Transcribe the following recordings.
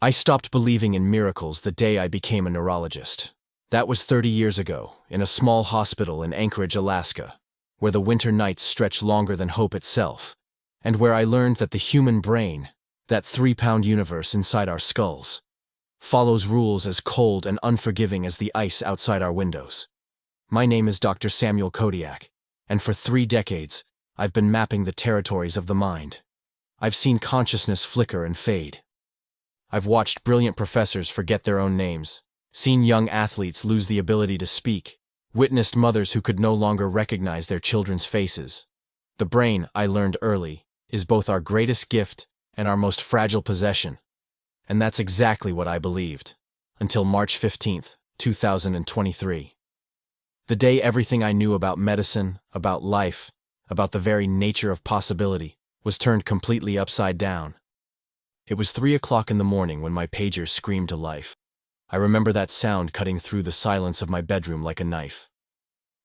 I stopped believing in miracles the day I became a neurologist. That was 30 years ago, in a small hospital in Anchorage, Alaska, where the winter nights stretch longer than hope itself, and where I learned that the human brain, that 3-pound universe inside our skulls, follows rules as cold and unforgiving as the ice outside our windows. My name is Dr. Samuel Kodiak, and for 3 decades, I've been mapping the territories of the mind. I've seen consciousness flicker and fade. I've watched brilliant professors forget their own names, seen young athletes lose the ability to speak, witnessed mothers who could no longer recognize their children's faces. The brain, I learned early, is both our greatest gift and our most fragile possession. And that's exactly what I believed, until March 15th, 2023. The day everything I knew about medicine, about life, about the very nature of possibility, was turned completely upside down. It was 3 o'clock in the morning when my pager screamed to life. I remember that sound cutting through the silence of my bedroom like a knife.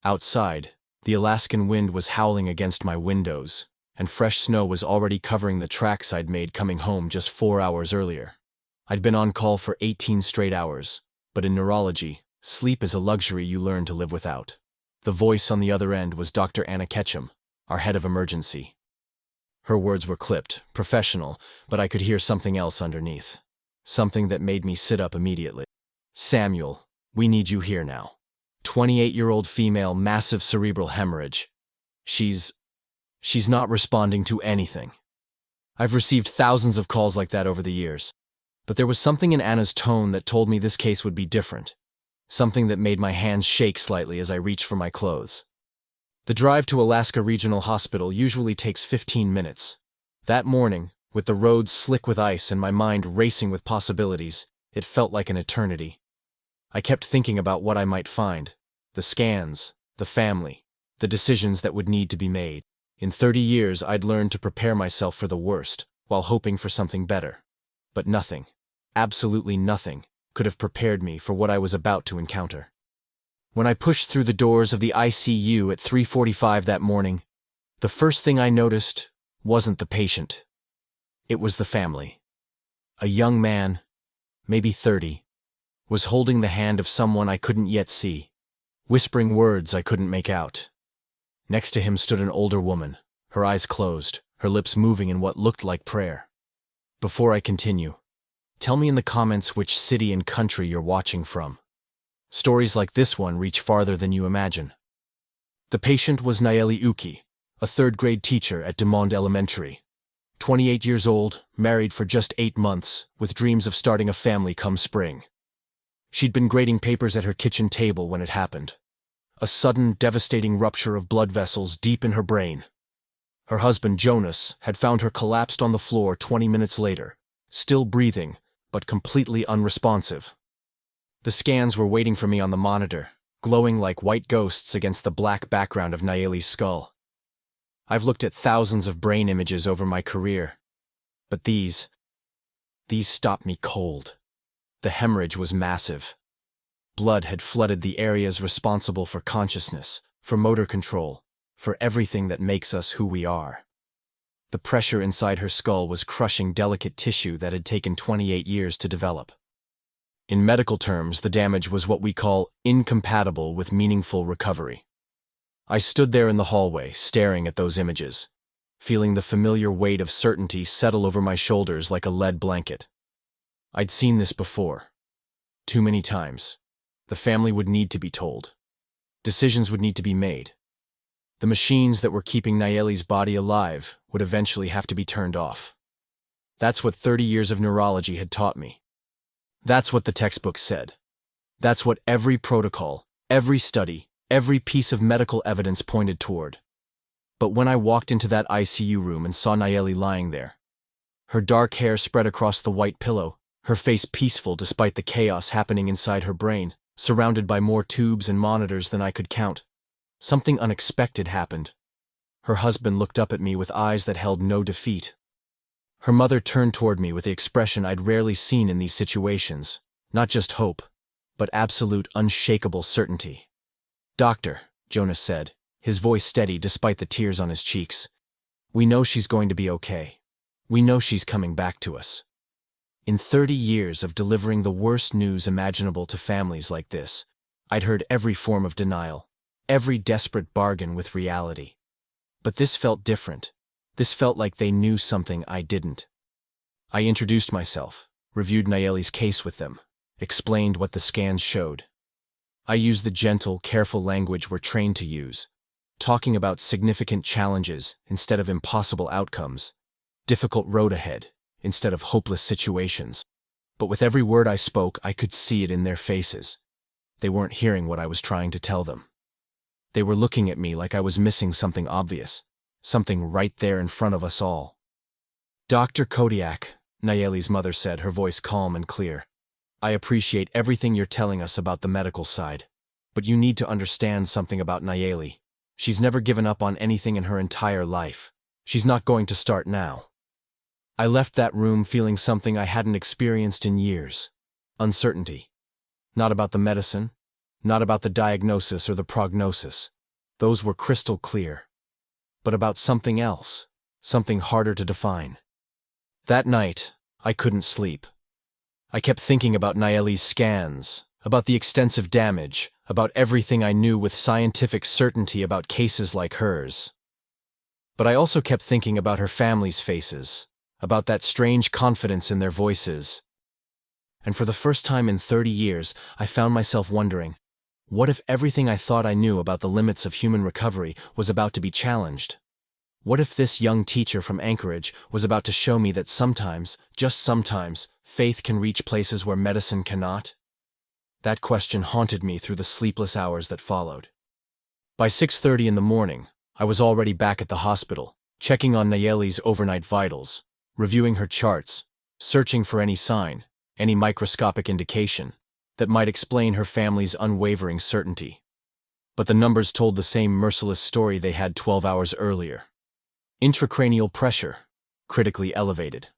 Outside, the Alaskan wind was howling against my windows, and fresh snow was already covering the tracks I'd made coming home just 4 hours earlier. I'd been on call for 18 straight hours, but in neurology, sleep is a luxury you learn to live without. The voice on the other end was Dr. Anna Ketchum, our head of emergency. Her words were clipped, professional, but I could hear something else underneath. Something that made me sit up immediately. Samuel, we need you here now. 28-year-old female, massive cerebral hemorrhage. She's not responding to anything. I've received thousands of calls like that over the years, but there was something in Anna's tone that told me this case would be different. Something that made my hands shake slightly as I reached for my clothes. The drive to Alaska Regional Hospital usually takes 15 minutes. That morning, with the roads slick with ice and my mind racing with possibilities, it felt like an eternity. I kept thinking about what I might find, the scans, the family, the decisions that would need to be made. In 30 years, I'd learned to prepare myself for the worst, while hoping for something better. But nothing, absolutely nothing, could have prepared me for what I was about to encounter. When I pushed through the doors of the ICU at 3:45 that morning, the first thing I noticed wasn't the patient. It was the family. A young man, maybe 30, was holding the hand of someone I couldn't yet see, whispering words I couldn't make out. Next to him stood an older woman, her eyes closed, her lips moving in what looked like prayer. Before I continue, tell me in the comments which city and country you're watching from. Stories like this one reach farther than you imagine. The patient was Nayeli Uki, a 3rd-grade teacher at DeMond Elementary. 28 years old, married for just 8 months, with dreams of starting a family come spring. She'd been grading papers at her kitchen table when it happened. A sudden, devastating rupture of blood vessels deep in her brain. Her husband, Jonas, had found her collapsed on the floor 20 minutes later, still breathing, but completely unresponsive. The scans were waiting for me on the monitor, glowing like white ghosts against the black background of Nayeli's skull. I've looked at thousands of brain images over my career, but these stopped me cold. The hemorrhage was massive. Blood had flooded the areas responsible for consciousness, for motor control, for everything that makes us who we are. The pressure inside her skull was crushing delicate tissue that had taken 28 years to develop. In medical terms, the damage was what we call incompatible with meaningful recovery. I stood there in the hallway, staring at those images, feeling the familiar weight of certainty settle over my shoulders like a lead blanket. I'd seen this before. Too many times. The family would need to be told. Decisions would need to be made. The machines that were keeping Nayeli's body alive would eventually have to be turned off. That's what 30 years of neurology had taught me. That's what the textbook said. That's what every protocol, every study, every piece of medical evidence pointed toward. But when I walked into that ICU room and saw Nayeli lying there, her dark hair spread across the white pillow, her face peaceful despite the chaos happening inside her brain, surrounded by more tubes and monitors than I could count, something unexpected happened. Her husband looked up at me with eyes that held no defeat. Her mother turned toward me with the expression I'd rarely seen in these situations, not just hope, but absolute unshakable certainty. "Doctor," Jonas said, his voice steady despite the tears on his cheeks, "we know she's going to be okay. We know she's coming back to us." In 30 years of delivering the worst news imaginable to families like this, I'd heard every form of denial, every desperate bargain with reality. But this felt different. This felt like they knew something I didn't. I introduced myself, reviewed Nayeli's case with them, explained what the scans showed. I used the gentle, careful language we're trained to use, talking about significant challenges instead of impossible outcomes, difficult road ahead instead of hopeless situations. But with every word I spoke, I could see it in their faces. They weren't hearing what I was trying to tell them. They were looking at me like I was missing something obvious, something right there in front of us all. "Dr. Kodiak," Nayeli's mother said, her voice calm and clear, "I appreciate everything you're telling us about the medical side, but you need to understand something about Nayeli. She's never given up on anything in her entire life. She's not going to start now." I left that room feeling something I hadn't experienced in years. Uncertainty. Not about the medicine, not about the diagnosis or the prognosis. Those were crystal clear. But about something else, something harder to define. That night, I couldn't sleep. I kept thinking about Nayeli's scans, about the extensive damage, about everything I knew with scientific certainty about cases like hers. But I also kept thinking about her family's faces, about that strange confidence in their voices. And for the first time in 30 years, I found myself wondering, what if everything I thought I knew about the limits of human recovery was about to be challenged? What if this young teacher from Anchorage was about to show me that sometimes, just sometimes, faith can reach places where medicine cannot? That question haunted me through the sleepless hours that followed. By 6:30 in the morning, I was already back at the hospital, checking on Nayeli's overnight vitals, reviewing her charts, searching for any sign, any microscopic indication that might explain her family's unwavering certainty. But the numbers told the same merciless story they had 12 hours earlier. Intracranial pressure, critically elevated.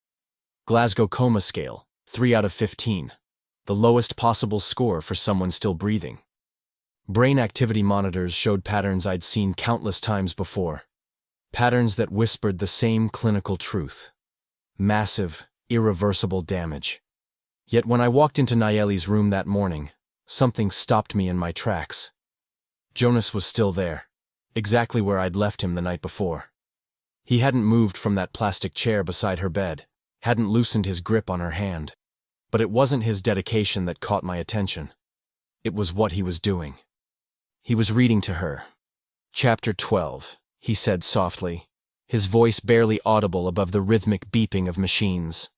Glasgow Coma Scale, 3 out of 15, the lowest possible score for someone still breathing. Brain activity monitors showed patterns I'd seen countless times before. Patterns that whispered the same clinical truth. Massive, irreversible damage. Yet when I walked into Nayeli's room that morning, something stopped me in my tracks. Jonas was still there, exactly where I'd left him the night before. He hadn't moved from that plastic chair beside her bed, hadn't loosened his grip on her hand. But it wasn't his dedication that caught my attention. It was what he was doing. He was reading to her. "Chapter 12, he said softly, his voice barely audible above the rhythmic beeping of machines.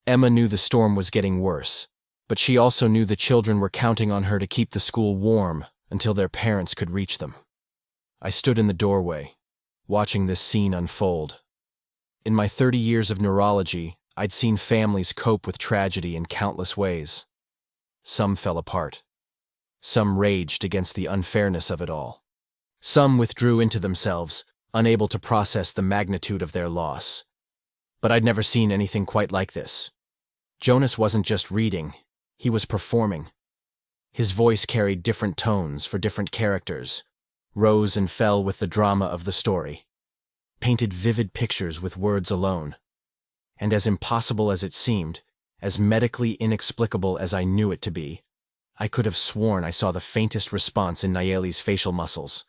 Emma knew the storm was getting worse, but she also knew the children were counting on her to keep the school warm until their parents could reach them. I stood in the doorway, watching this scene unfold. In my 30 years of neurology, I'd seen families cope with tragedy in countless ways. Some fell apart. Some raged against the unfairness of it all. Some withdrew into themselves, unable to process the magnitude of their loss. But I'd never seen anything quite like this. Jonas wasn't just reading, he was performing. His voice carried different tones for different characters, rose and fell with the drama of the story, painted vivid pictures with words alone. And as impossible as it seemed, as medically inexplicable as I knew it to be, I could have sworn I saw the faintest response in Nayeli's facial muscles.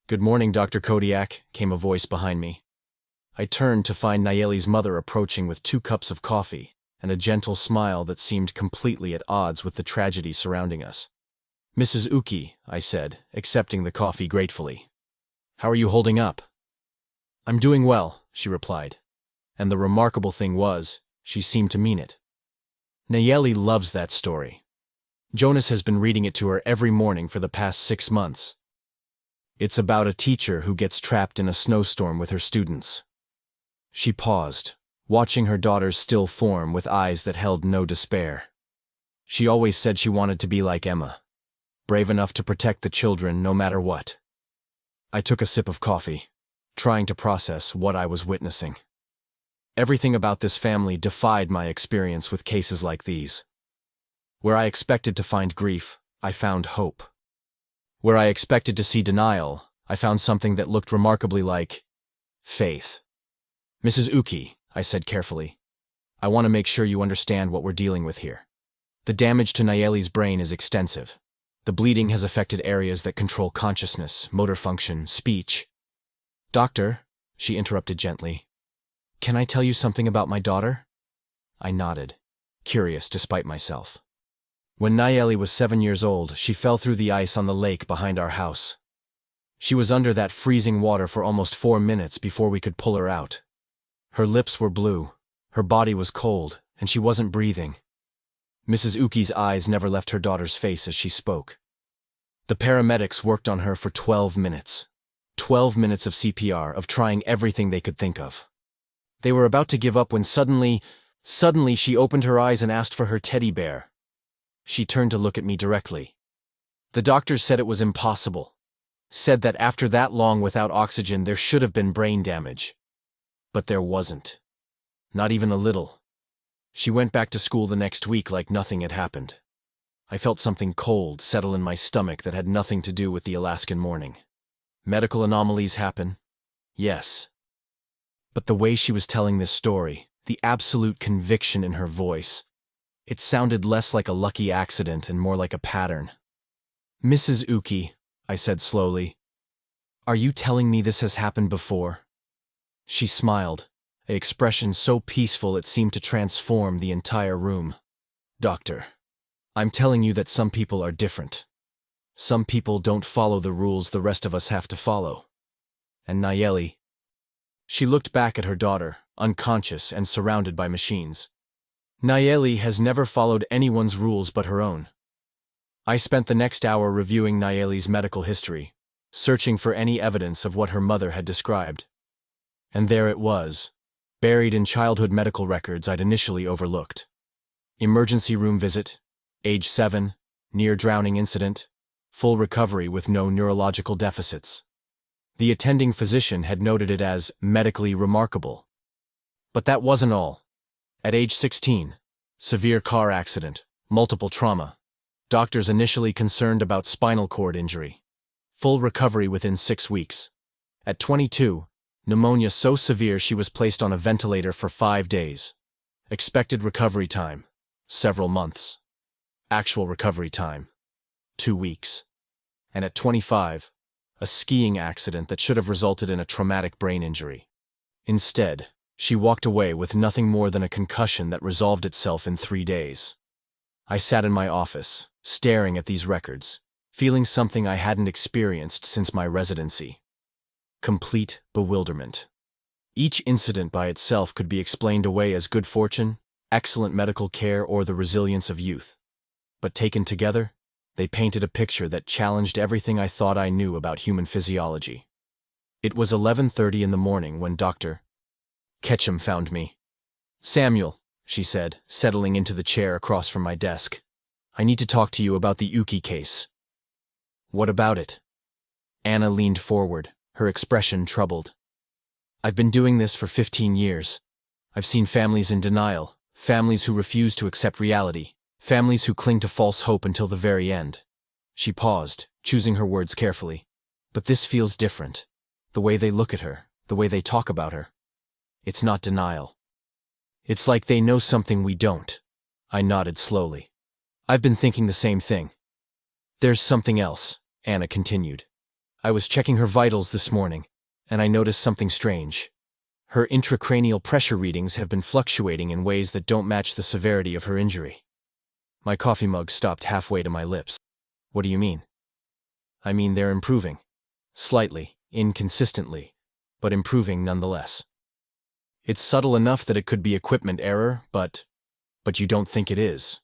"Good morning, Dr. Kodiak," came a voice behind me. I turned to find Nayeli's mother approaching with 2 cups of coffee and a gentle smile that seemed completely at odds with the tragedy surrounding us. "Mrs. Uki," I said, accepting the coffee gratefully. "How are you holding up?" "I'm doing well," she replied. And the remarkable thing was, she seemed to mean it. Nayeli loves that story. Jonas has been reading it to her every morning for the past 6 months. It's about a teacher who gets trapped in a snowstorm with her students. She paused, watching her daughter's still form with eyes that held no despair. She always said she wanted to be like Emma, brave enough to protect the children no matter what. I took a sip of coffee, trying to process what I was witnessing. Everything about this family defied my experience with cases like these. Where I expected to find grief, I found hope. Where I expected to see denial, I found something that looked remarkably like faith. "Mrs. Uki," I said carefully, I want to make sure you understand what we're dealing with here. The damage to Nayeli's brain is extensive. The bleeding has affected areas that control consciousness, motor function, speech. Doctor, she interrupted gently, can I tell you something about my daughter? I nodded, curious despite myself. When Nayeli was 7 years old, she fell through the ice on the lake behind our house. She was under that freezing water for almost 4 minutes before we could pull her out. Her lips were blue, her body was cold, and she wasn't breathing. Mrs. Uki's eyes never left her daughter's face as she spoke. The paramedics worked on her for 12 minutes. 12 minutes of CPR, of trying everything they could think of. They were about to give up when suddenly she opened her eyes and asked for her teddy bear. She turned to look at me directly. The doctors said it was impossible. Said that after that long without oxygen there should have been brain damage. But there wasn't. Not even a little. She went back to school the next week like nothing had happened. I felt something cold settle in my stomach that had nothing to do with the Alaskan morning. Medical anomalies happen? Yes. But the way she was telling this story, the absolute conviction in her voice, it sounded less like a lucky accident and more like a pattern. Mrs. Uki, I said slowly, are you telling me this has happened before? She smiled, an expression so peaceful it seemed to transform the entire room. Doctor, I'm telling you that some people are different. Some people don't follow the rules the rest of us have to follow. And Nayeli. She looked back at her daughter, unconscious and surrounded by machines. Nayeli has never followed anyone's rules but her own. I spent the next hour reviewing Nayeli's medical history, searching for any evidence of what her mother had described. And there it was, buried in childhood medical records I'd initially overlooked. Emergency room visit, age 7, near-drowning incident, full recovery with no neurological deficits. The attending physician had noted it as medically remarkable. But that wasn't all. At age 16, severe car accident, multiple trauma. Doctors initially concerned about spinal cord injury. Full recovery within 6 weeks. At 22, pneumonia so severe she was placed on a ventilator for 5 days. Expected recovery time, several months. Actual recovery time, 2 weeks. And at 25, a skiing accident that should have resulted in a traumatic brain injury. Instead, she walked away with nothing more than a concussion that resolved itself in 3 days. I sat in my office, staring at these records, feeling something I hadn't experienced since my residency. Complete bewilderment. Each incident by itself could be explained away as good fortune, excellent medical care, or the resilience of youth. But taken together, they painted a picture that challenged everything I thought I knew about human physiology. It was 11:30 in the morning when Dr. Ketchum found me. Samuel, she said, settling into the chair across from my desk. I need to talk to you about the Uki case. What about it? Anna leaned forward, her expression troubled. I've been doing this for 15 years. I've seen families in denial, families who refuse to accept reality, families who cling to false hope until the very end. She paused, choosing her words carefully. But this feels different. The way they look at her, the way they talk about her. It's not denial. It's like they know something we don't. I nodded slowly. I've been thinking the same thing. There's something else, Anna continued. I was checking her vitals this morning, and I noticed something strange. Her intracranial pressure readings have been fluctuating in ways that don't match the severity of her injury. My coffee mug stopped halfway to my lips. What do you mean? I mean they're improving. Slightly, inconsistently, but improving nonetheless. It's subtle enough that it could be equipment error, but you don't think it is.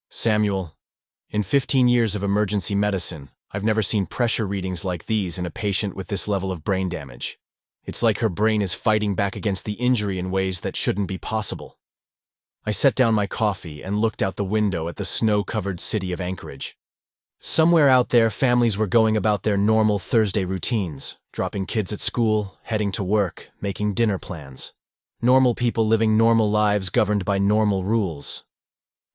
Samuel, in 15 years of emergency medicine, I've never seen pressure readings like these in a patient with this level of brain damage. It's like her brain is fighting back against the injury in ways that shouldn't be possible. I set down my coffee and looked out the window at the snow-covered city of Anchorage. Somewhere out there, families were going about their normal Thursday routines, dropping kids at school, heading to work, making dinner plans. Normal people living normal lives governed by normal rules.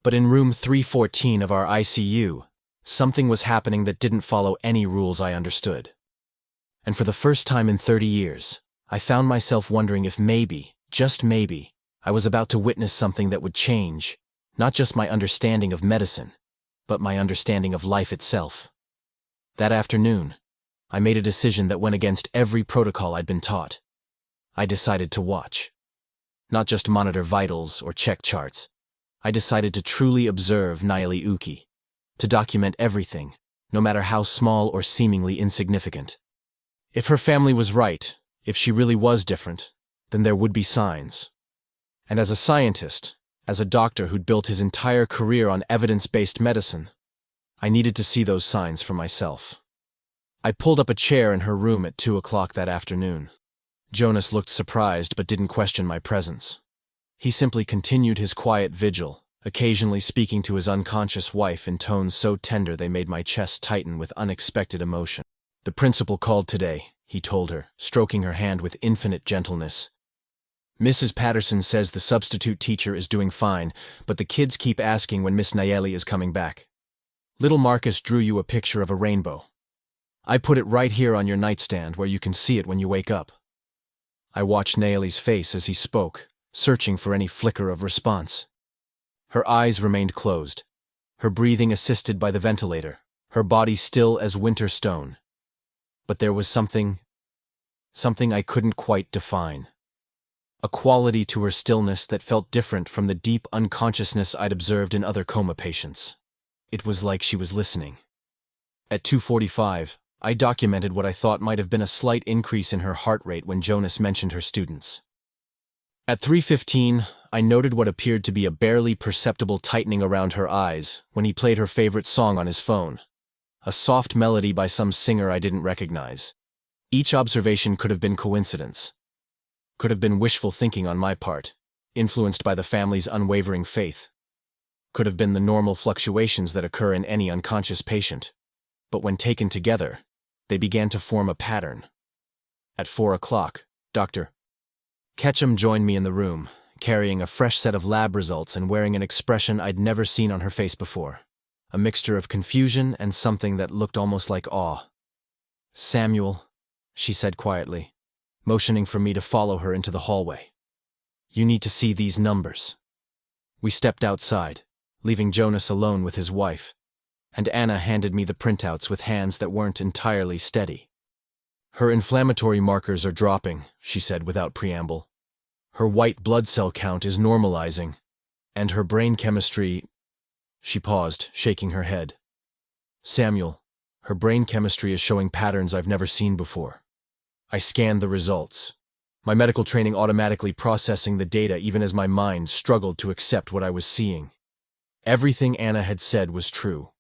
But in room 314 of our ICU, something was happening that didn't follow any rules I understood. And for the first time in 30 years, I found myself wondering if maybe, just maybe, I was about to witness something that would change, not just my understanding of medicine, but my understanding of life itself. That afternoon, I made a decision that went against every protocol I'd been taught. I decided to watch. Not just monitor vitals or check charts. I decided to truly observe Nayeli Uki, to document everything, no matter how small or seemingly insignificant. If her family was right, if she really was different, then there would be signs. And as a scientist, as a doctor who'd built his entire career on evidence-based medicine, I needed to see those signs for myself. I pulled up a chair in her room at 2 o'clock that afternoon. Jonas looked surprised but didn't question my presence. He simply continued his quiet vigil, occasionally speaking to his unconscious wife in tones so tender they made my chest tighten with unexpected emotion. "The principal called today," he told her, stroking her hand with infinite gentleness. "Mrs. Patterson says the substitute teacher is doing fine, but the kids keep asking when Miss Nayeli is coming back. Little Marcus drew you a picture of a rainbow. I put it right here on your nightstand where you can see it when you wake up." I watched Nayeli's face as he spoke, searching for any flicker of response. Her eyes remained closed, her breathing assisted by the ventilator, her body still as winter stone. But there was something I couldn't quite define. A quality to her stillness that felt different from the deep unconsciousness I'd observed in other coma patients. It was like she was listening. At 2:45, I documented what I thought might have been a slight increase in her heart rate when Jonas mentioned her students. At 3:15, I noted what appeared to be a barely perceptible tightening around her eyes when he played her favorite song on his phone, a soft melody by some singer I didn't recognize. Each observation could have been coincidence, could have been wishful thinking on my part, influenced by the family's unwavering faith, could have been the normal fluctuations that occur in any unconscious patient. But when taken together, they began to form a pattern. At 4 o'clock, Dr. Ketchum joined me in the room, carrying a fresh set of lab results and wearing an expression I'd never seen on her face before, a mixture of confusion and something that looked almost like awe. "Samuel," she said quietly, motioning for me to follow her into the hallway. "You need to see these numbers." We stepped outside, leaving Jonas alone with his wife, and Anna handed me the printouts with hands that weren't entirely steady. "Her inflammatory markers are dropping," she said without preamble. "Her white blood cell count is normalizing, and her brain chemistry—" She paused, shaking her head. "Samuel, her brain chemistry is showing patterns I've never seen before." I scanned the results, my medical training automatically processing the data even as my mind struggled to accept what I was seeing. Everything Anna had said was true.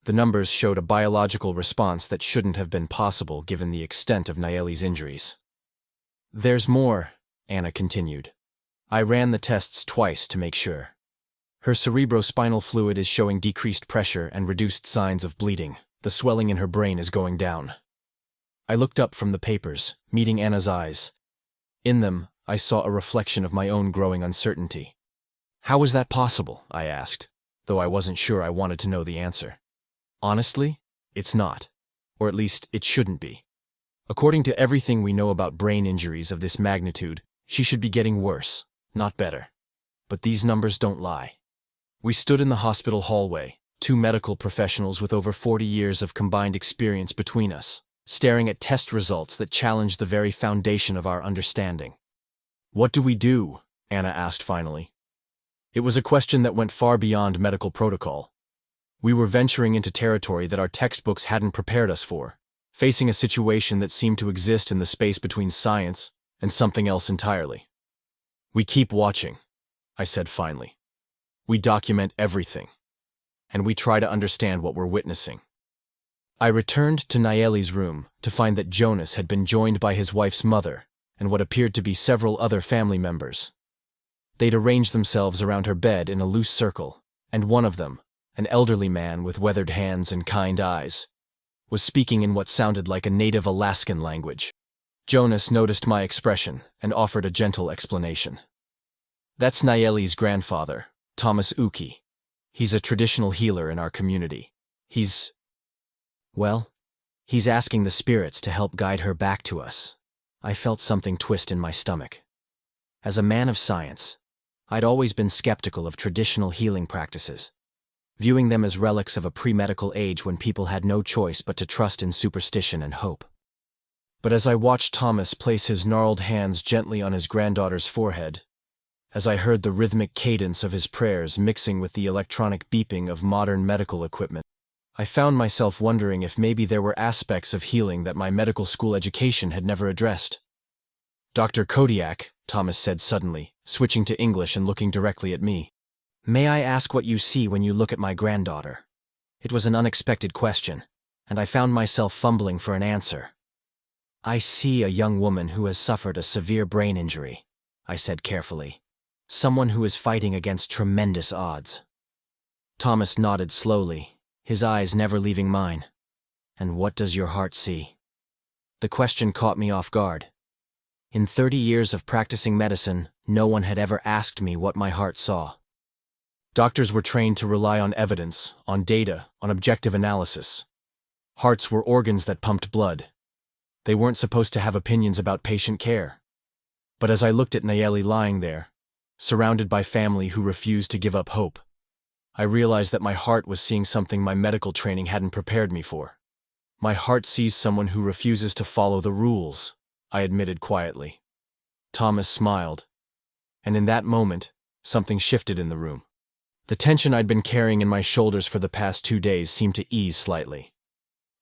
The numbers showed a biological response that shouldn't have been possible given the extent of Nayeli's injuries. "There's more," Anna continued. "I ran the tests twice to make sure. Her cerebrospinal fluid is showing decreased pressure and reduced signs of bleeding. The swelling in her brain is going down." I looked up from the papers, meeting Anna's eyes. In them, I saw a reflection of my own growing uncertainty. "How is that possible?" I asked, though I wasn't sure I wanted to know the answer. "Honestly, it's not. Or at least, it shouldn't be. According to everything we know about brain injuries of this magnitude, she should be getting worse, not better. But these numbers don't lie." We stood in the hospital hallway, two medical professionals with over 40 years of combined experience between us, staring at test results that challenged the very foundation of our understanding. "What do we do?" Anna asked finally. It was a question that went far beyond medical protocol. We were venturing into territory that our textbooks hadn't prepared us for, facing a situation that seemed to exist in the space between science and something else entirely. "We keep watching," I said finally. "We document everything, and we try to understand what we're witnessing." I returned to Nayeli's room to find that Jonas had been joined by his wife's mother and what appeared to be several other family members. They'd arranged themselves around her bed in a loose circle, and one of them, an elderly man with weathered hands and kind eyes, was speaking in what sounded like a native Alaskan language. Jonas noticed my expression and offered a gentle explanation. "That's Nayeli's grandfather, Thomas Uki. He's a traditional healer in our community. He's asking the spirits to help guide her back to us." I felt something twist in my stomach. As a man of science, I'd always been skeptical of traditional healing practices, viewing them as relics of a pre-medical age when people had no choice but to trust in superstition and hope. But as I watched Thomas place his gnarled hands gently on his granddaughter's forehead, as I heard the rhythmic cadence of his prayers mixing with the electronic beeping of modern medical equipment, I found myself wondering if maybe there were aspects of healing that my medical school education had never addressed. "Dr. Kodiak," Thomas said suddenly, switching to English and looking directly at me. "May I ask what you see when you look at my granddaughter?" It was an unexpected question, and I found myself fumbling for an answer. "I see a young woman who has suffered a severe brain injury," I said carefully. "Someone who is fighting against tremendous odds." Thomas nodded slowly, his eyes never leaving mine. "And what does your heart see?" The question caught me off guard. In 30 years of practicing medicine, no one had ever asked me what my heart saw. Doctors were trained to rely on evidence, on data, on objective analysis. Hearts were organs that pumped blood. They weren't supposed to have opinions about patient care. But as I looked at Nayeli lying there, surrounded by family who refused to give up hope, I realized that my heart was seeing something my medical training hadn't prepared me for. "My heart sees someone who refuses to follow the rules," I admitted quietly. Thomas smiled, and in that moment, something shifted in the room. The tension I'd been carrying in my shoulders for the past 2 days seemed to ease slightly.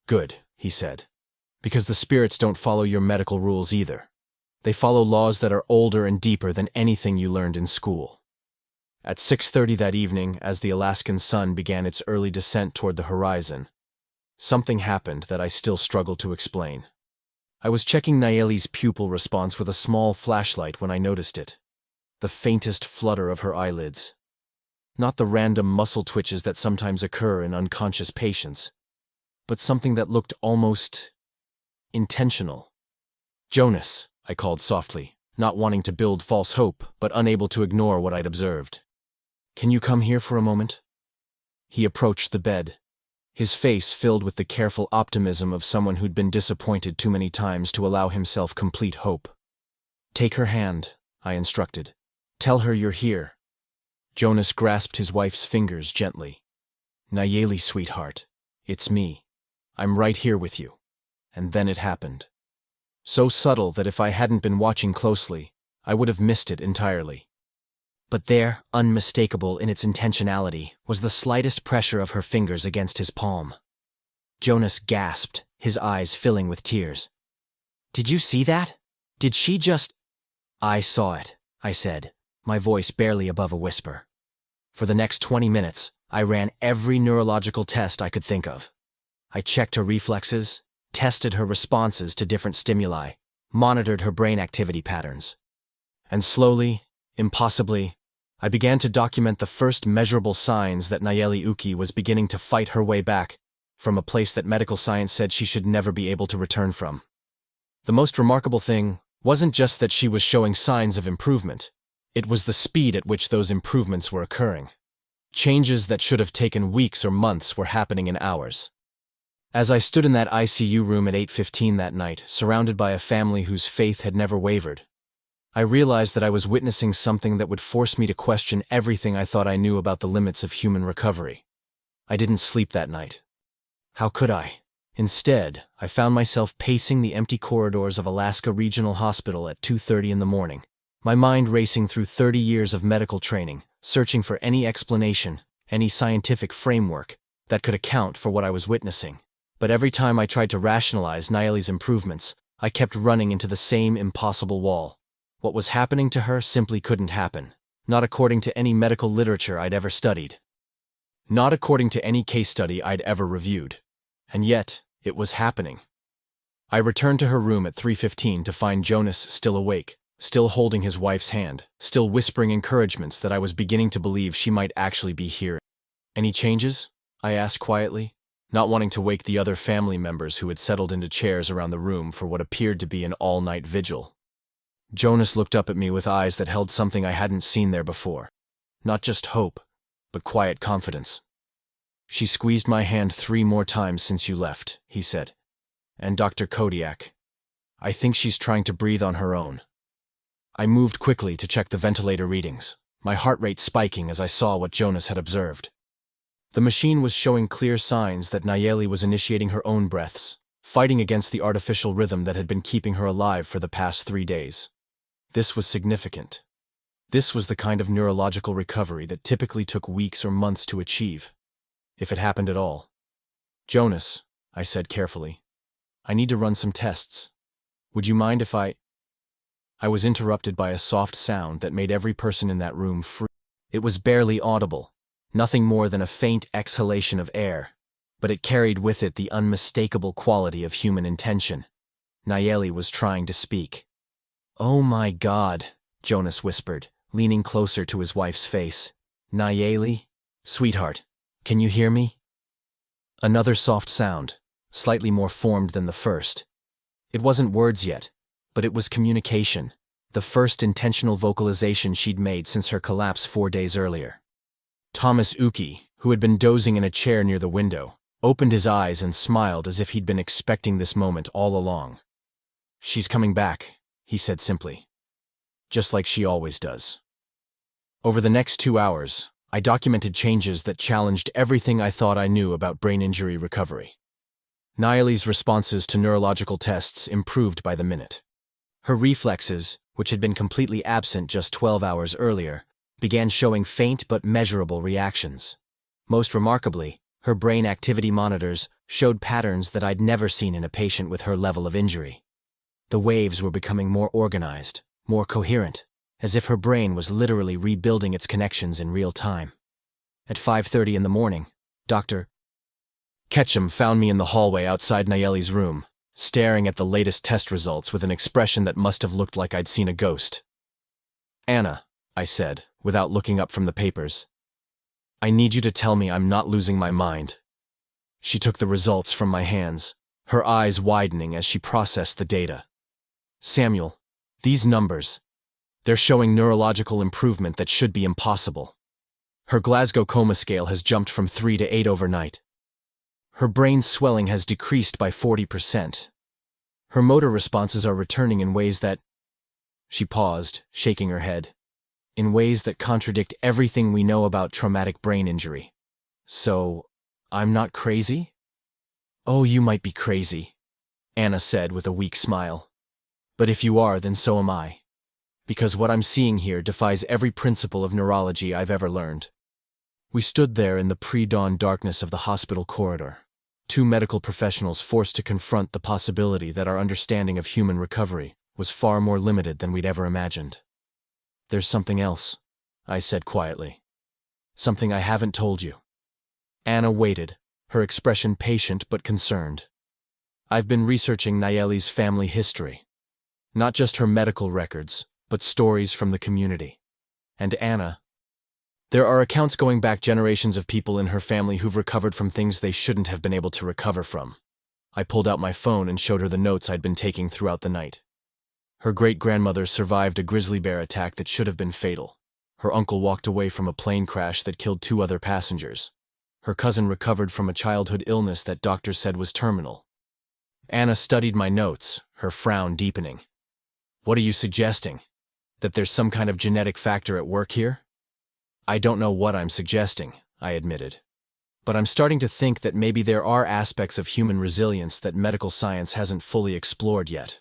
"Good," he said, "because the spirits don't follow your medical rules either. They follow laws that are older and deeper than anything you learned in school." At 6:30 that evening, as the Alaskan sun began its early descent toward the horizon, something happened that I still struggle to explain. I was checking Nayeli's pupil response with a small flashlight when I noticed it. The faintest flutter of her eyelids. Not the random muscle twitches that sometimes occur in unconscious patients, but something that looked almost intentional. "Jonas," I called softly, not wanting to build false hope, but unable to ignore what I'd observed. "Can you come here for a moment?" He approached the bed, his face filled with the careful optimism of someone who'd been disappointed too many times to allow himself complete hope. "Take her hand," I instructed. "Tell her you're here." Jonas grasped his wife's fingers gently. "Nayeli, sweetheart, it's me. I'm right here with you." And then it happened. So subtle that if I hadn't been watching closely, I would have missed it entirely. But there, unmistakable in its intentionality, was the slightest pressure of her fingers against his palm. Jonas gasped, his eyes filling with tears. "Did you see that? Did she just—" "I saw it," I said, my voice barely above a whisper. For the next 20 minutes, I ran every neurological test I could think of. I checked her reflexes, tested her responses to different stimuli, monitored her brain activity patterns. And slowly, impossibly, I began to document the first measurable signs that Nayeli Uki was beginning to fight her way back from a place that medical science said she should never be able to return from. The most remarkable thing wasn't just that she was showing signs of improvement. It was the speed at which those improvements were occurring. Changes that should have taken weeks or months were happening in hours. As I stood in that ICU room at 8:15 that night, surrounded by a family whose faith had never wavered, I realized that I was witnessing something that would force me to question everything I thought I knew about the limits of human recovery. I didn't sleep that night. How could I? Instead, I found myself pacing the empty corridors of Alaska Regional Hospital at 2:30 in the morning, my mind racing through 30 years of medical training, searching for any explanation, any scientific framework that could account for what I was witnessing. But every time I tried to rationalize Nayeli's improvements, I kept running into the same impossible wall. What was happening to her simply couldn't happen, not according to any medical literature I'd ever studied. Not according to any case study I'd ever reviewed. And yet, it was happening. I returned to her room at 3:15 to find Jonas still awake, still holding his wife's hand, still whispering encouragements that I was beginning to believe she might actually be here. "Any changes?" I asked quietly, not wanting to wake the other family members who had settled into chairs around the room for what appeared to be an all-night vigil. Jonas looked up at me with eyes that held something I hadn't seen there before. Not just hope, but quiet confidence. "She squeezed my hand 3 more times since you left," he said. "And Dr. Kodiak, I think she's trying to breathe on her own." I moved quickly to check the ventilator readings, my heart rate spiking as I saw what Jonas had observed. The machine was showing clear signs that Nayeli was initiating her own breaths, fighting against the artificial rhythm that had been keeping her alive for the past 3 days. This was significant. This was the kind of neurological recovery that typically took weeks or months to achieve, if it happened at all. "Jonas," I said carefully, "I need to run some tests. Would you mind if I—" I was interrupted by a soft sound that made every person in that room freeze. It was barely audible, nothing more than a faint exhalation of air, but it carried with it the unmistakable quality of human intention. Nayeli was trying to speak. "Oh my God," Jonas whispered, leaning closer to his wife's face. "Nayeli? Sweetheart, can you hear me?" Another soft sound, slightly more formed than the first. It wasn't words yet, but it was communication, the first intentional vocalization she'd made since her collapse 4 days earlier. Thomas Uki, who had been dozing in a chair near the window, opened his eyes and smiled as if he'd been expecting this moment all along. "She's coming back," he said simply. "Just like she always does." Over the next 2 hours, I documented changes that challenged everything I thought I knew about brain injury recovery. Nayeli's responses to neurological tests improved by the minute. Her reflexes, which had been completely absent just 12 hours earlier, began showing faint but measurable reactions. Most remarkably, her brain activity monitors showed patterns that I'd never seen in a patient with her level of injury. The waves were becoming more organized, more coherent, as if her brain was literally rebuilding its connections in real time. At 5:30 in the morning, Dr. Ketchum found me in the hallway outside Nayeli's room, staring at the latest test results with an expression that must have looked like I'd seen a ghost. "Anna," I said, without looking up from the papers, "I need you to tell me I'm not losing my mind." She took the results from my hands, her eyes widening as she processed the data. "Samuel, these numbers, they're showing neurological improvement that should be impossible. Her Glasgow Coma Scale has jumped from 3 to 8 overnight. Her brain swelling has decreased by 40%. Her motor responses are returning in ways that—" She paused, shaking her head. "In ways that contradict everything we know about traumatic brain injury. So, I'm not crazy?" "Oh, you might be crazy," Anna said with a weak smile. "But if you are, then so am I. Because what I'm seeing here defies every principle of neurology I've ever learned." We stood there in the pre-dawn darkness of the hospital corridor, 2 medical professionals forced to confront the possibility that our understanding of human recovery was far more limited than we'd ever imagined. "There's something else," I said quietly. "Something I haven't told you." Anna waited, her expression patient but concerned. "I've been researching Nayeli's family history. Not just her medical records, but stories from the community. And Anna, there are accounts going back generations of people in her family who've recovered from things they shouldn't have been able to recover from." I pulled out my phone and showed her the notes I'd been taking throughout the night. Her great-grandmother survived a grizzly bear attack that should have been fatal. Her uncle walked away from a plane crash that killed 2 other passengers. Her cousin recovered from a childhood illness that doctors said was terminal. Anna studied my notes, her frown deepening. "What are you suggesting? That there's some kind of genetic factor at work here?" "I don't know what I'm suggesting," I admitted. "But I'm starting to think that maybe there are aspects of human resilience that medical science hasn't fully explored yet."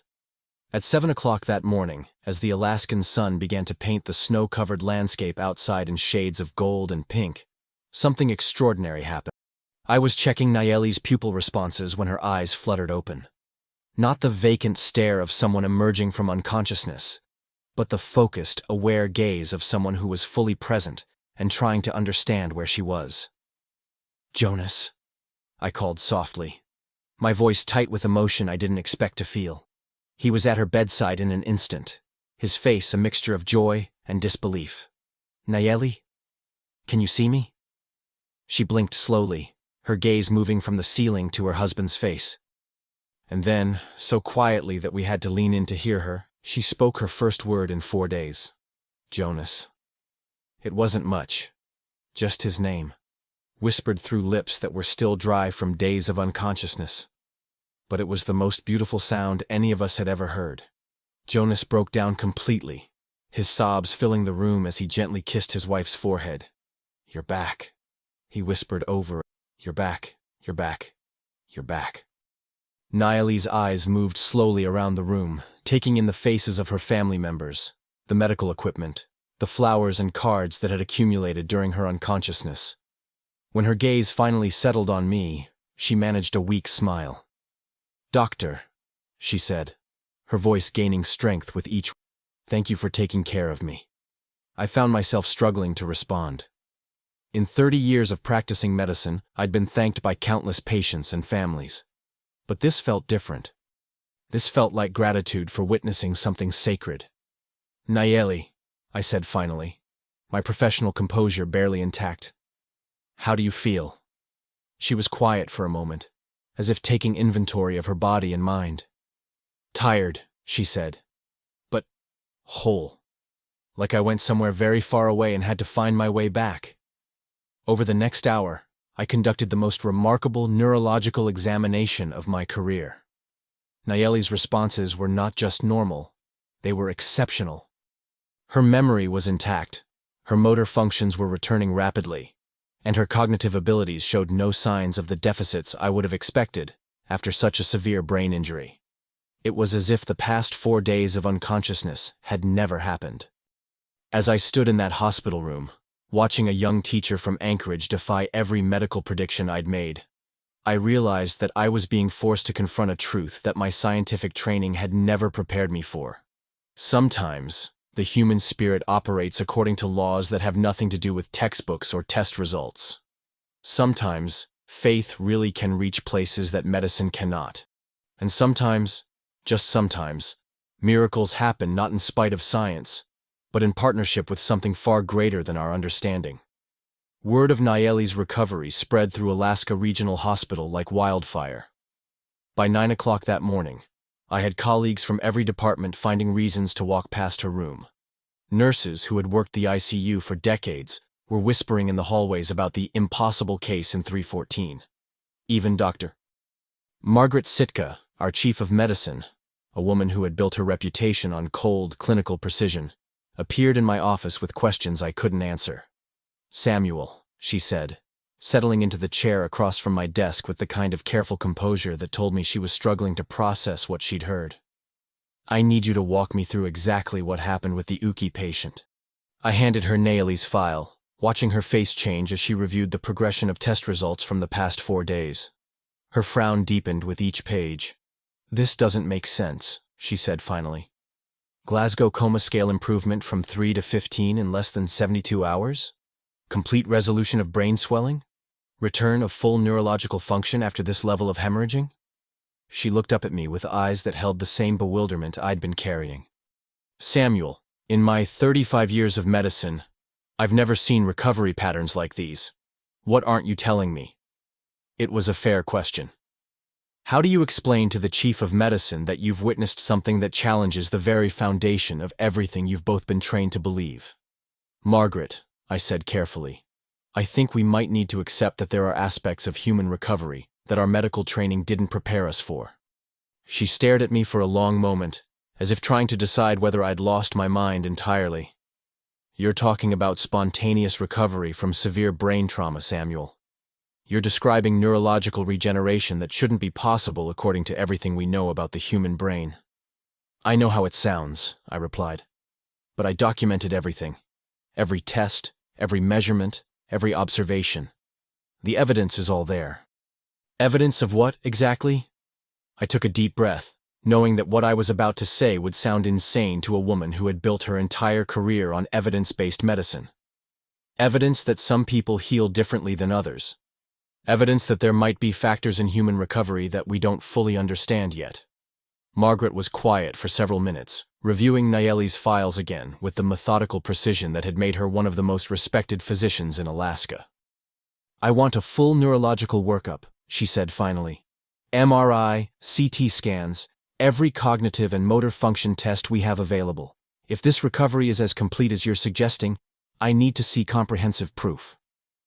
At 7 o'clock that morning, as the Alaskan sun began to paint the snow-covered landscape outside in shades of gold and pink, something extraordinary happened. I was checking Nayeli's pupil responses when her eyes fluttered open. Not the vacant stare of someone emerging from unconsciousness, but the focused, aware gaze of someone who was fully present and trying to understand where she was. "Jonas," I called softly, my voice tight with emotion I didn't expect to feel. He was at her bedside in an instant, his face a mixture of joy and disbelief. "Nayeli? Can you see me?" She blinked slowly, her gaze moving from the ceiling to her husband's face. And then, so quietly that we had to lean in to hear her, she spoke her first word in 4 days. "Jonas." It wasn't much, just his name, whispered through lips that were still dry from days of unconsciousness. But it was the most beautiful sound any of us had ever heard. Jonas broke down completely, his sobs filling the room as he gently kissed his wife's forehead. "You're back," he whispered over. "You're back, you're back, you're back." Nayeli's eyes moved slowly around the room, taking in the faces of her family members, the medical equipment, the flowers and cards that had accumulated during her unconsciousness. When her gaze finally settled on me, she managed a weak smile. "Doctor," she said, her voice gaining strength with each. "Thank you for taking care of me." I found myself struggling to respond. In 30 years of practicing medicine, I'd been thanked by countless patients and families. But this felt different. This felt like gratitude for witnessing something sacred. "Nayeli," I said finally, my professional composure barely intact. "How do you feel?" She was quiet for a moment, as if taking inventory of her body and mind. "Tired," she said, "but whole. Like I went somewhere very far away and had to find my way back." Over the next hour, I conducted the most remarkable neurological examination of my career. Nayeli's responses were not just normal, they were exceptional. Her memory was intact, her motor functions were returning rapidly, and her cognitive abilities showed no signs of the deficits I would have expected after such a severe brain injury. It was as if the past 4 days of unconsciousness had never happened. As I stood in that hospital room, watching a young teacher from Anchorage defy every medical prediction I'd made, I realized that I was being forced to confront a truth that my scientific training had never prepared me for. Sometimes, the human spirit operates according to laws that have nothing to do with textbooks or test results. Sometimes, faith really can reach places that medicine cannot. And sometimes, just sometimes, miracles happen not in spite of science, but in partnership with something far greater than our understanding. Word of Nayeli's recovery spread through Alaska Regional Hospital like wildfire. By 9 o'clock that morning, I had colleagues from every department finding reasons to walk past her room. Nurses who had worked the ICU for decades were whispering in the hallways about the impossible case in 314. Even Dr. Margaret Sitka, our chief of medicine, a woman who had built her reputation on cold, clinical precision, appeared in my office with questions I couldn't answer. "Samuel," she said, settling into the chair across from my desk with the kind of careful composure that told me she was struggling to process what she'd heard. "I need you to walk me through exactly what happened with the Uki patient." I handed her Nayeli's file, watching her face change as she reviewed the progression of test results from the past 4 days. Her frown deepened with each page. "This doesn't make sense," she said finally. "Glasgow Coma Scale improvement from 3 to 15 in less than 72 hours? Complete resolution of brain swelling? Return of full neurological function after this level of hemorrhaging?" She looked up at me with eyes that held the same bewilderment I'd been carrying. "Samuel, in my 35 years of medicine, I've never seen recovery patterns like these. What aren't you telling me?" It was a fair question. "How do you explain to the chief of medicine that you've witnessed something that challenges the very foundation of everything you've both been trained to believe?" "Margaret," I said carefully, "I think we might need to accept that there are aspects of human recovery that our medical training didn't prepare us for." She stared at me for a long moment, as if trying to decide whether I'd lost my mind entirely. "You're talking about spontaneous recovery from severe brain trauma, Samuel. You're describing neurological regeneration that shouldn't be possible according to everything we know about the human brain." "I know how it sounds," I replied. "But I documented everything. Every test, every measurement, every observation. The evidence is all there." "Evidence of what, exactly?" I took a deep breath, knowing that what I was about to say would sound insane to a woman who had built her entire career on evidence-based medicine. Evidence that some people heal differently than others. Evidence that there might be factors in human recovery that we don't fully understand yet. Margaret was quiet for several minutes, reviewing Nayeli's files again with the methodical precision that had made her one of the most respected physicians in Alaska. "I want a full neurological workup," she said finally. "MRI, CT scans, every cognitive and motor function test we have available. If this recovery is as complete as you're suggesting, I need to see comprehensive proof."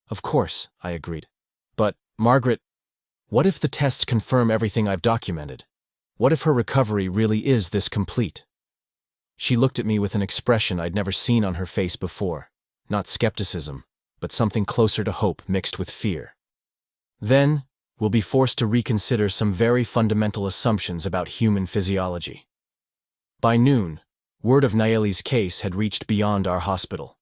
"Of course," I agreed. "But, Margaret, what if the tests confirm everything I've documented? What if her recovery really is this complete?" She looked at me with an expression I'd never seen on her face before. Not skepticism, but something closer to hope mixed with fear. Then, we'll be forced to reconsider some very fundamental assumptions about human physiology. By noon, word of Nayeli's case had reached beyond our hospital.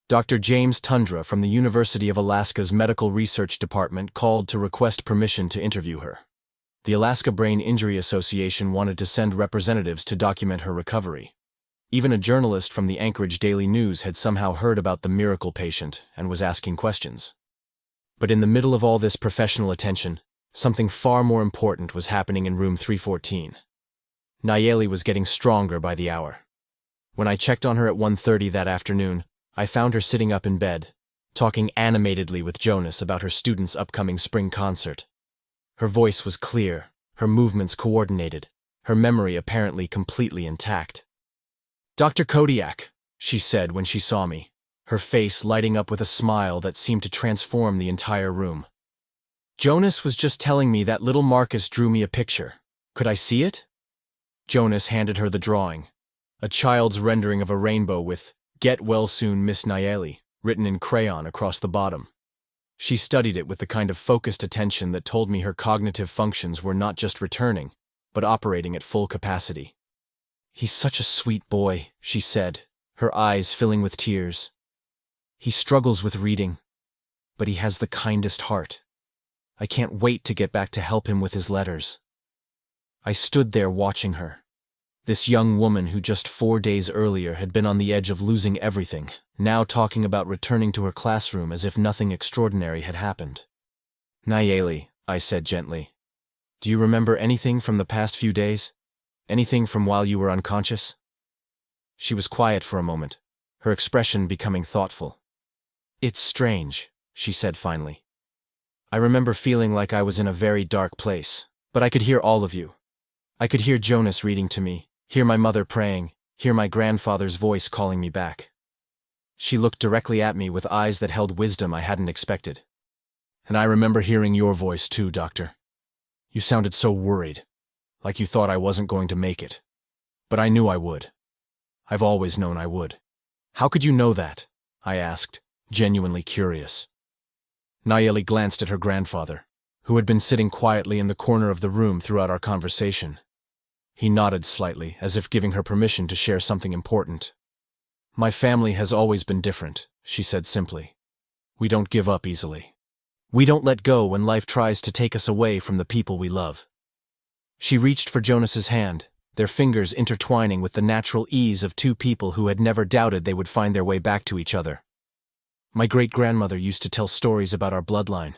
Dr. James Tundra from the University of Alaska's Medical Research Department called to request permission to interview her. The Alaska Brain Injury Association wanted to send representatives to document her recovery. Even a journalist from the Anchorage Daily News had somehow heard about the miracle patient and was asking questions. But in the middle of all this professional attention, something far more important was happening in room 314. Nayeli was getting stronger by the hour. When I checked on her at 1:30 that afternoon, I found her sitting up in bed, talking animatedly with Jonas about her student's upcoming spring concert. Her voice was clear, her movements coordinated, her memory apparently completely intact. "Dr. Kodiak," she said when she saw me, her face lighting up with a smile that seemed to transform the entire room. "Jonas was just telling me that little Marcus drew me a picture. Could I see it?" Jonas handed her the drawing, a child's rendering of a rainbow with "Get well soon, Miss Nayeli," written in crayon across the bottom. She studied it with the kind of focused attention that told me her cognitive functions were not just returning, but operating at full capacity. "He's such a sweet boy," she said, her eyes filling with tears. "He struggles with reading, but he has the kindest heart. I can't wait to get back to help him with his letters." I stood there watching her. This young woman who just 4 days earlier had been on the edge of losing everything, now talking about returning to her classroom as if nothing extraordinary had happened. "Nayeli," I said gently, "do you remember anything from the past few days? Anything from while you were unconscious?" She was quiet for a moment, her expression becoming thoughtful. "It's strange," she said finally. "I remember feeling like I was in a very dark place, but I could hear all of you. I could hear Jonas reading to me, hear my mother praying, hear my grandfather's voice calling me back." She looked directly at me with eyes that held wisdom I hadn't expected. "And I remember hearing your voice too, Doctor. You sounded so worried, like you thought I wasn't going to make it. But I knew I would. I've always known I would." "How could you know that?" I asked, genuinely curious. Nayeli glanced at her grandfather, who had been sitting quietly in the corner of the room throughout our conversation. He nodded slightly, as if giving her permission to share something important. "My family has always been different," she said simply. "We don't give up easily. We don't let go when life tries to take us away from the people we love." She reached for Jonas's hand, their fingers intertwining with the natural ease of two people who had never doubted they would find their way back to each other. "My great-grandmother used to tell stories about our bloodline,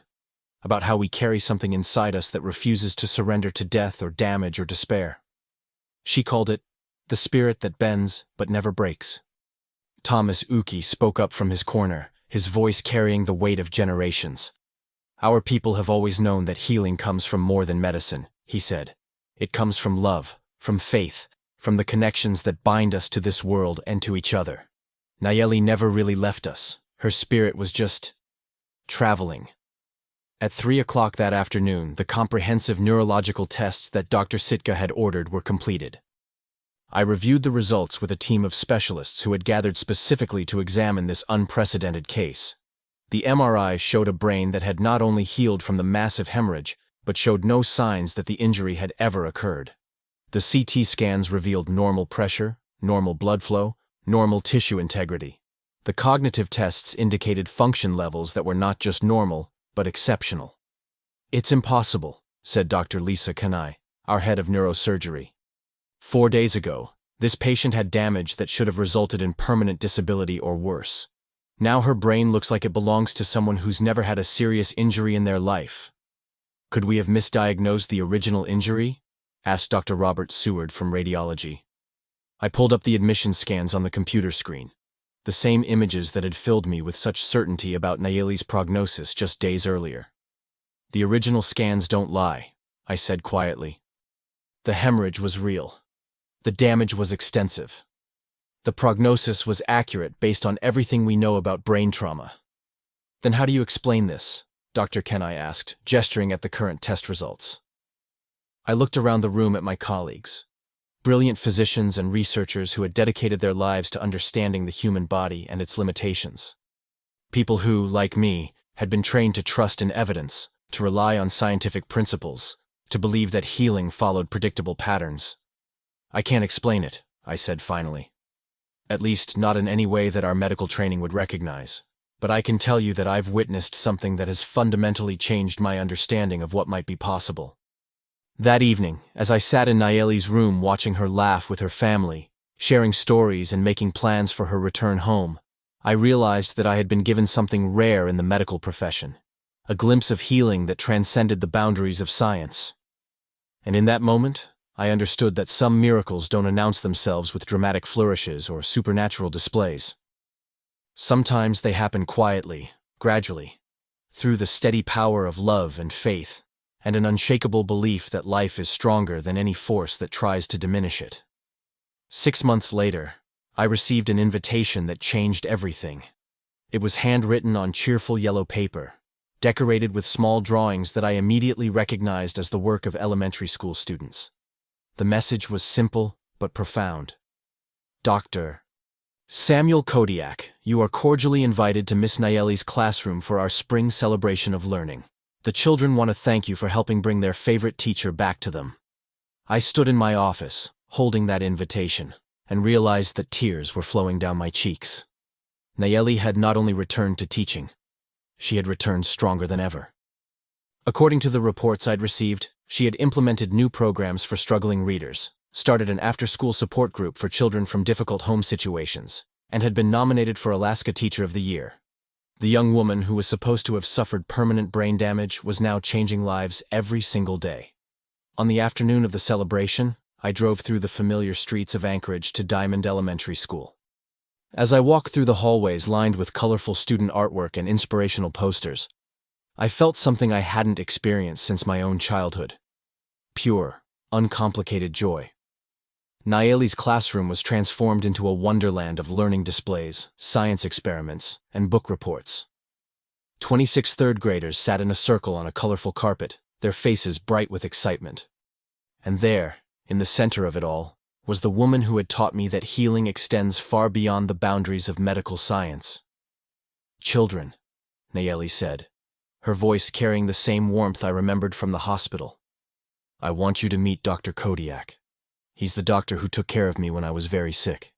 about how we carry something inside us that refuses to surrender to death or damage or despair. She called it the spirit that bends but never breaks." Thomas Uki spoke up from his corner, his voice carrying the weight of generations. "Our people have always known that healing comes from more than medicine," he said. "It comes from love, from faith, from the connections that bind us to this world and to each other. Nayeli never really left us. Her spirit was just traveling." At 3 o'clock that afternoon, the comprehensive neurological tests that Dr. Sitka had ordered were completed. I reviewed the results with a team of specialists who had gathered specifically to examine this unprecedented case. The MRI showed a brain that had not only healed from the massive hemorrhage, but showed no signs that the injury had ever occurred. The CT scans revealed normal pressure, normal blood flow, normal tissue integrity. The cognitive tests indicated function levels that were not just normal, but exceptional. "It's impossible," said Dr. Lisa Kanai, our head of neurosurgery. 4 days ago, this patient had damage that should have resulted in permanent disability or worse. Now her brain looks like it belongs to someone who's never had a serious injury in their life. "Could we have misdiagnosed the original injury?" asked Dr. Robert Seward from radiology. I pulled up the admission scans on the computer screen, the same images that had filled me with such certainty about Nayeli's prognosis just days earlier. "The original scans don't lie," I said quietly. "The hemorrhage was real. The damage was extensive. The prognosis was accurate based on everything we know about brain trauma." "Then how do you explain this?" Dr. Kenai asked, gesturing at the current test results. I looked around the room at my colleagues. brilliant physicians and researchers who had dedicated their lives to understanding the human body and its limitations. People who, like me, had been trained to trust in evidence, to rely on scientific principles, to believe that healing followed predictable patterns. "I can't explain it," I said finally. "At least, not in any way that our medical training would recognize. But I can tell you that I've witnessed something that has fundamentally changed my understanding of what might be possible." That evening, as I sat in Nayeli's room watching her laugh with her family, sharing stories and making plans for her return home, I realized that I had been given something rare in the medical profession, a glimpse of healing that transcended the boundaries of science. And in that moment, I understood that some miracles don't announce themselves with dramatic flourishes or supernatural displays. Sometimes they happen quietly, gradually, through the steady power of love and faith, and an unshakable belief that life is stronger than any force that tries to diminish it. 6 months later, I received an invitation that changed everything. It was handwritten on cheerful yellow paper, decorated with small drawings that I immediately recognized as the work of elementary school students. The message was simple but profound. "Dr. Samuel Kodiak, you are cordially invited to Miss Nayeli's classroom for our spring celebration of learning. The children want to thank you for helping bring their favorite teacher back to them." I stood in my office, holding that invitation, and realized that tears were flowing down my cheeks. Nayeli had not only returned to teaching, she had returned stronger than ever. According to the reports I'd received, she had implemented new programs for struggling readers, started an after-school support group for children from difficult home situations, and had been nominated for Alaska Teacher of the Year. The young woman who was supposed to have suffered permanent brain damage was now changing lives every single day. On the afternoon of the celebration, I drove through the familiar streets of Anchorage to Diamond Elementary School. As I walked through the hallways lined with colorful student artwork and inspirational posters, I felt something I hadn't experienced since my own childhood. Pure, uncomplicated joy. Nayeli's classroom was transformed into a wonderland of learning displays, science experiments, and book reports. 26 third graders sat in a circle on a colorful carpet, their faces bright with excitement. And there, in the center of it all, was the woman who had taught me that healing extends far beyond the boundaries of medical science. "Children," Nayeli said, her voice carrying the same warmth I remembered from the hospital. "I want you to meet Dr. Kodiak. He's the doctor who took care of me when I was very sick."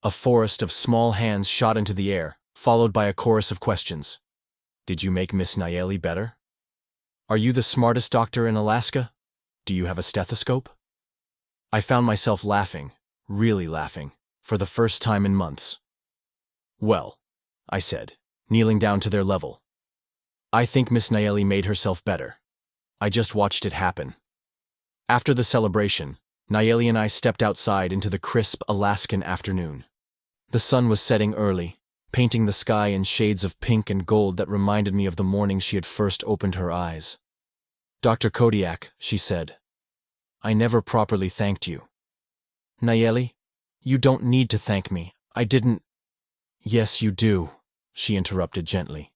A forest of small hands shot into the air, followed by a chorus of questions. "Did you make Miss Nayeli better? Are you the smartest doctor in Alaska? Do you have a stethoscope?" I found myself laughing, really laughing, for the first time in months. "Well," I said, kneeling down to their level, "I think Miss Nayeli made herself better. I just watched it happen." After the celebration, Nayeli and I stepped outside into the crisp Alaskan afternoon. The sun was setting early, painting the sky in shades of pink and gold that reminded me of the morning she had first opened her eyes. "Dr. Kodiak," she said, "I never properly thanked you." "Nayeli, you don't need to thank me. I didn't—" "Yes, you do," she interrupted gently.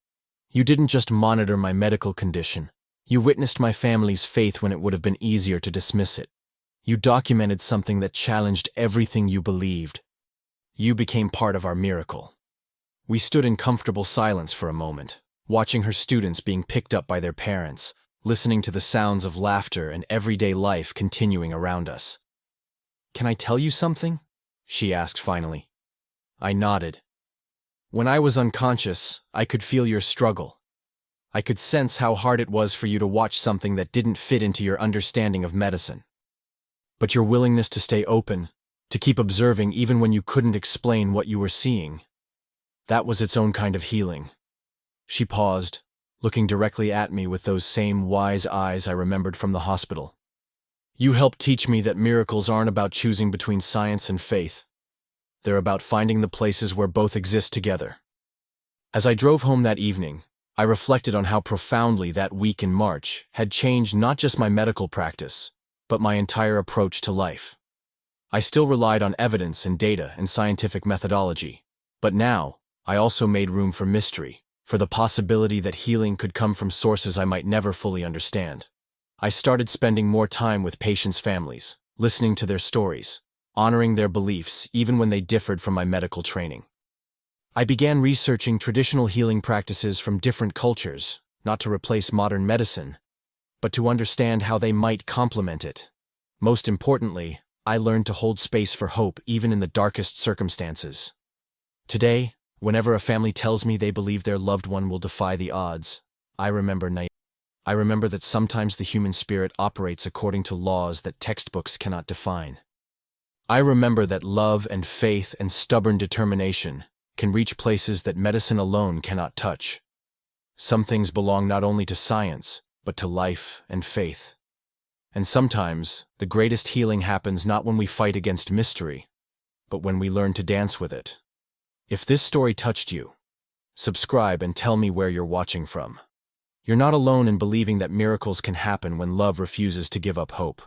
"You didn't just monitor my medical condition. You witnessed my family's faith when it would have been easier to dismiss it. You documented something that challenged everything you believed. You became part of our miracle." We stood in comfortable silence for a moment, watching her students being picked up by their parents, listening to the sounds of laughter and everyday life continuing around us. "Can I tell you something?" she asked finally. I nodded. "When I was unconscious, I could feel your struggle. I could sense how hard it was for you to watch something that didn't fit into your understanding of medicine. But your willingness to stay open, to keep observing even when you couldn't explain what you were seeing, that was its own kind of healing." She paused, looking directly at me with those same wise eyes I remembered from the hospital. "You helped teach me that miracles aren't about choosing between science and faith. They're about finding the places where both exist together." As I drove home that evening, I reflected on how profoundly that week in March had changed not just my medical practice, but my entire approach to life. I still relied on evidence and data and scientific methodology, but now I also made room for mystery, for the possibility that healing could come from sources I might never fully understand. I started spending more time with patients' families, listening to their stories, honoring their beliefs even when they differed from my medical training. I began researching traditional healing practices from different cultures, not to replace modern medicine, but to understand how they might complement it. Most importantly, I learned to hold space for hope even in the darkest circumstances. Today, whenever a family tells me they believe their loved one will defy the odds, I remember that sometimes the human spirit operates according to laws that textbooks cannot define. I remember that love and faith and stubborn determination can reach places that medicine alone cannot touch. Some things belong not only to science, but to life and faith. And sometimes, the greatest healing happens not when we fight against mystery, but when we learn to dance with it. If this story touched you, subscribe and tell me where you're watching from. You're not alone in believing that miracles can happen when love refuses to give up hope.